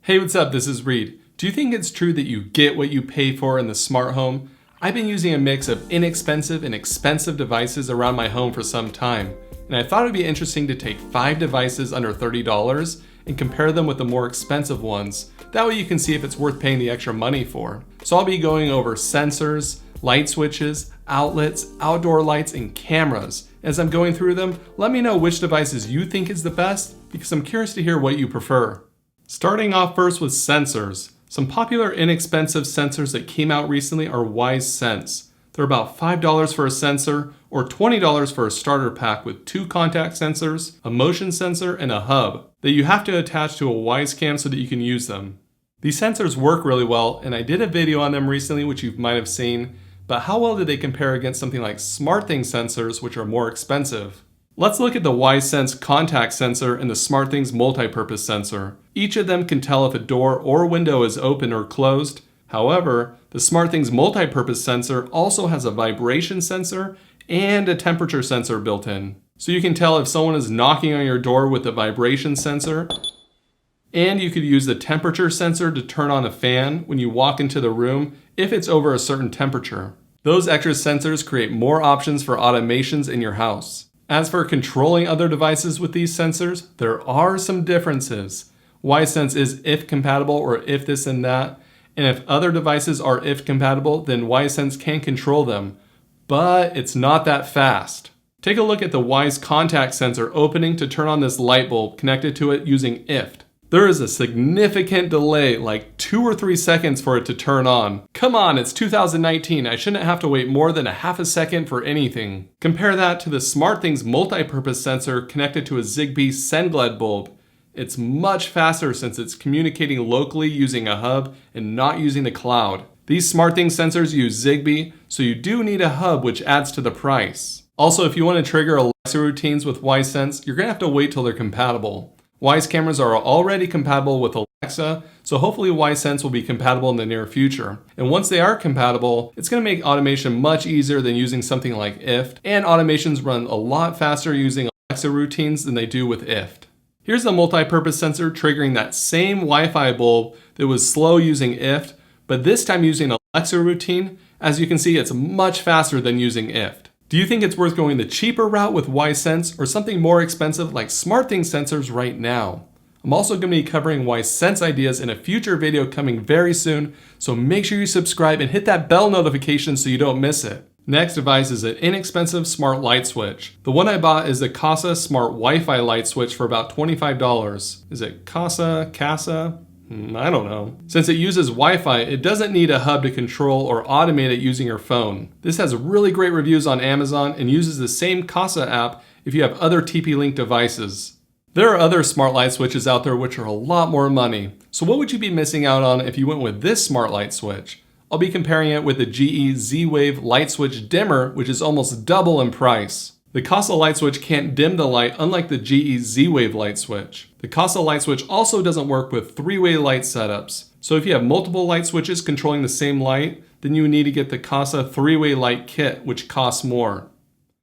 Hey, what's up? This is Reed. Do you think it's true that you get what you pay for in the smart home? I've been using a mix of inexpensive and expensive devices around my home for some time, and I thought it'd be interesting to take 5 devices under $30 and compare them with the more expensive ones. That way you can see if it's worth paying the extra money for. So I'll be going over sensors, light switches, outlets, outdoor lights, and cameras. As I'm going through them, let me know which devices you think is the best, because I'm curious to hear what you prefer. Starting off first with sensors. Some popular inexpensive sensors that came out recently are WiseSense. They're about $5 for a sensor or $20 for a starter pack with 2 contact sensors, a motion sensor, and a hub that you have to attach to a Wisecam so that you can use them. These sensors work really well, and I did a video on them recently which you might have seen, but how well do they compare against something like SmartThings sensors, which are more expensive? Let's look at the WiseSense contact sensor and the SmartThings multipurpose sensor. Each of them can tell if a door or window is open or closed. However, the SmartThings multipurpose sensor also has a vibration sensor and a temperature sensor built in. So you can tell if someone is knocking on your door with the vibration sensor, and you could use the temperature sensor to turn on a fan when you walk into the room if it's over a certain temperature. Those extra sensors create more options for automations in your house. As for controlling other devices with these sensors, there are some differences. WiseSense is if compatible or if this and that, and if other devices are if compatible, then WiseSense can control them, but it's not that fast. Take a look at the Wise contact sensor opening to turn on this light bulb connected to it using IFT. There is a significant delay, like 2 or 3 seconds for it to turn on. Come on, it's 2019. I shouldn't have to wait more than a half a second for anything. Compare that to the SmartThings multipurpose sensor connected to a Zigbee SendGled bulb. It's much faster since it's communicating locally using a hub and not using the cloud. These SmartThings sensors use Zigbee, so you do need a hub, which adds to the price. Also, if you want to trigger Alexa routines with WiseSense, you're going to have to wait till they're compatible. Wise cameras are already compatible with Alexa, so hopefully WiseSense will be compatible in the near future. And once they are compatible, it's going to make automation much easier than using something like IFT, and automations run a lot faster using Alexa routines than they do with IFT. Here's the multi-purpose sensor triggering that same Wi-Fi bulb that was slow using IFT, but this time using Alexa routine. As you can see, it's much faster than using IFT. Do you think it's worth going the cheaper route with WiseSense or something more expensive like SmartThings sensors right now? I'm also going to be covering WiseSense ideas in a future video coming very soon, so make sure you subscribe and hit that bell notification so you don't miss it. Next device is an inexpensive smart light switch. The one I bought is the Casa Smart Wi-Fi light switch for about $25. Is it Casa? I don't know. Since it uses Wi-Fi, it doesn't need a hub to control or automate it using your phone. This has really great reviews on Amazon and uses the same Casa app if you have other TP-Link devices. There are other smart light switches out there which are a lot more money. So what would you be missing out on if you went with this smart light switch? I'll be comparing it with the GE ZWave light switch dimmer, which is almost double in price. The Casa light switch can't dim the light unlike the GE ZWave light switch. The Casa light switch also doesn't work with 3-way light setups. So if you have multiple light switches controlling the same light, then you need to get the Casa 3-way light kit, which costs more.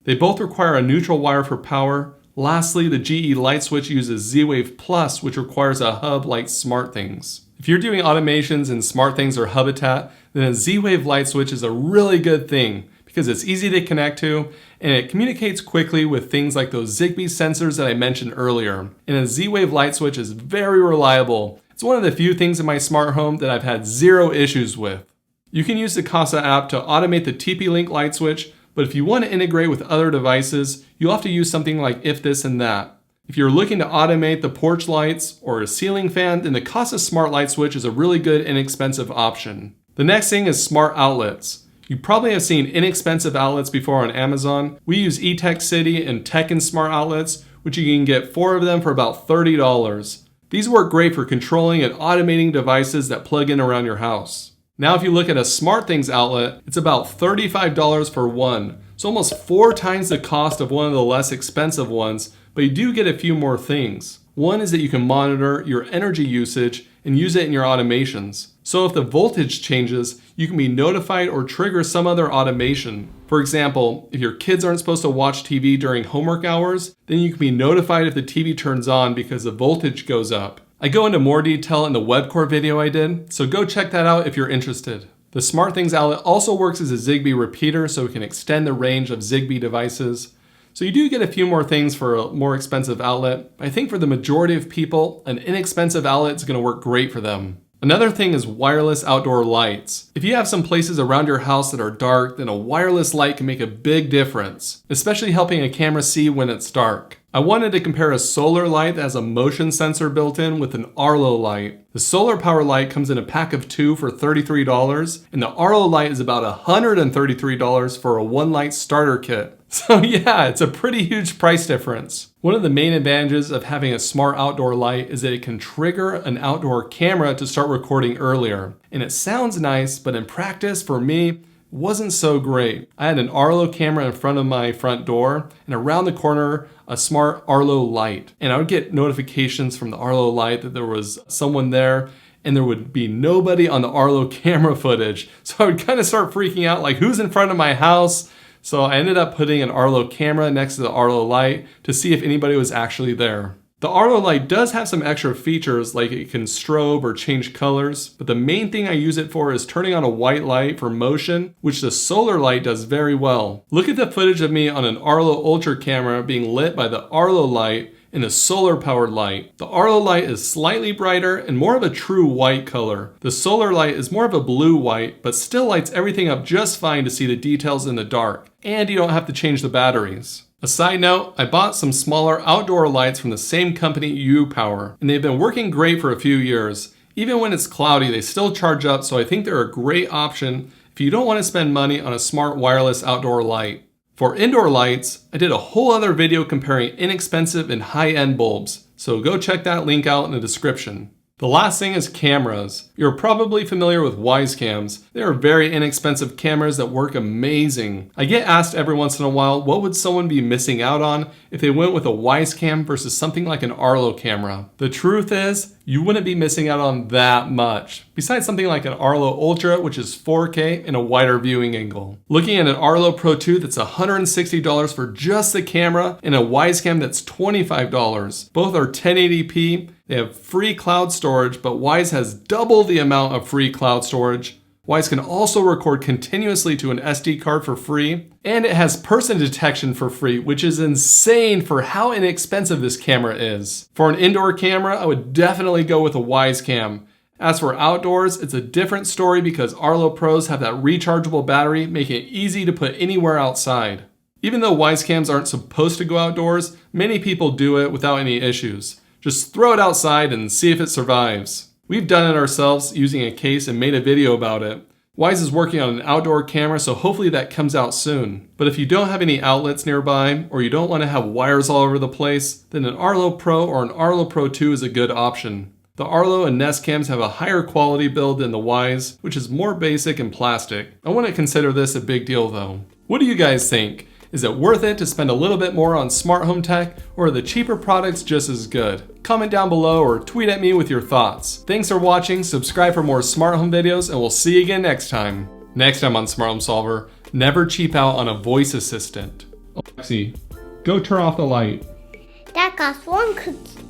They both require a neutral wire for power. Lastly, the GE light switch uses ZWave Plus, which requires a hub like SmartThings. If you're doing automations in SmartThings or Habitat, then a ZWave light switch is a really good thing because it's easy to connect to and it communicates quickly with things like those Zigbee sensors that I mentioned earlier. And a ZWave light switch is very reliable. It's one of the few things in my smart home that I've had 0 issues with. You can use the Casa app to automate the TP-Link light switch, but if you want to integrate with other devices, you'll have to use something like if this and that. If you're looking to automate the porch lights or a ceiling fan, then the Casa Smart Light Switch is a really good inexpensive option. The next thing is smart outlets. You probably have seen inexpensive outlets before on Amazon. We use eTech City and Tekken Smart Outlets, which you can get 4 of them for about $30. These work great for controlling and automating devices that plug in around your house. Now if you look at a SmartThings outlet, it's about $35 for one. It's almost 4 times the cost of one of the less expensive ones, but you do get a few more things. One is that you can monitor your energy usage and use it in your automations. So if the voltage changes, you can be notified or trigger some other automation. For example, if your kids aren't supposed to watch TV during homework hours, then you can be notified if the TV turns on because the voltage goes up. I go into more detail in the webcore video I did, so go check that out if you're interested. The SmartThings outlet also works as a Zigbee repeater, so it can extend the range of Zigbee devices. So you do get a few more things for a more expensive outlet, but I think for the majority of people, an inexpensive outlet is going to work great for them. Another thing is wireless outdoor lights. If you have some places around your house that are dark, then a wireless light can make a big difference, especially helping a camera see when it's dark. I wanted to compare a solar light that has a motion sensor built in with an Arlo light. The solar power light comes in a pack of 2 for $33, and the Arlo light is about $133 for a one light starter kit. So yeah, it's a pretty huge price difference. One of the main advantages of having a smart outdoor light is that it can trigger an outdoor camera to start recording earlier. And it sounds nice, but in practice, for me, wasn't so great. I had an Arlo camera in front of my front door, and around the corner, a smart Arlo light. And I would get notifications from the Arlo light that there was someone there, and there would be nobody on the Arlo camera footage. So I would kind of start freaking out, like, who's in front of my house? So I ended up putting an Arlo camera next to the Arlo light to see if anybody was actually there. The Arlo light does have some extra features, like it can strobe or change colors, but the main thing I use it for is turning on a white light for motion, which the solar light does very well. Look at the footage of me on an Arlo Ultra camera being lit by the Arlo light in a solar powered light. The Arlo light is slightly brighter and more of a true white color. The solar light is more of a blue white, but still lights everything up just fine to see the details in the dark. And you don't have to change the batteries. A side note, I bought some smaller outdoor lights from the same company, U-Power, and they've been working great for a few years. Even when it's cloudy, they still charge up, so I think they're a great option if you don't want to spend money on a smart wireless outdoor light. For indoor lights, I did a whole other video comparing inexpensive and high-end bulbs, so go check that link out in the description. The last thing is cameras. You're probably familiar with Wyze cams. They are very inexpensive cameras that work amazing. I get asked every once in a while, what would someone be missing out on if they went with a Wyze cam versus something like an Arlo camera? The truth is, you wouldn't be missing out on that much. Besides something like an Arlo Ultra, which is 4K and a wider viewing angle. Looking at an Arlo Pro 2 that's $160 for just the camera, and a Wyze cam that's $25. Both are 1080p. They have free cloud storage, but Wyze has double the amount of free cloud storage. Wyze can also record continuously to an SD card for free, and it has person detection for free, which is insane for how inexpensive this camera is. For an indoor camera, I would definitely go with a Wyze cam. As for outdoors, it's a different story because Arlo Pros have that rechargeable battery, making it easy to put anywhere outside. Even though Wyze cams aren't supposed to go outdoors, many people do it without any issues. Just throw it outside and see if it survives. We've done it ourselves using a case and made a video about it. Wyze is working on an outdoor camera, so hopefully that comes out soon. But if you don't have any outlets nearby, or you don't want to have wires all over the place, then an Arlo Pro or an Arlo Pro 2 is a good option. The Arlo and Nest cams have a higher quality build than the Wyze, which is more basic and plastic. I wouldn't consider this a big deal though. What do you guys think? Is it worth it to spend a little bit more on smart home tech, or are the cheaper products just as good? Comment down below or tweet at me with your thoughts. Thanks for watching, subscribe for more smart home videos, and we'll see you again next time. Next time on Smart Home Solver, never cheap out on a voice assistant. Alexi, go turn off the light. That costs one cookie.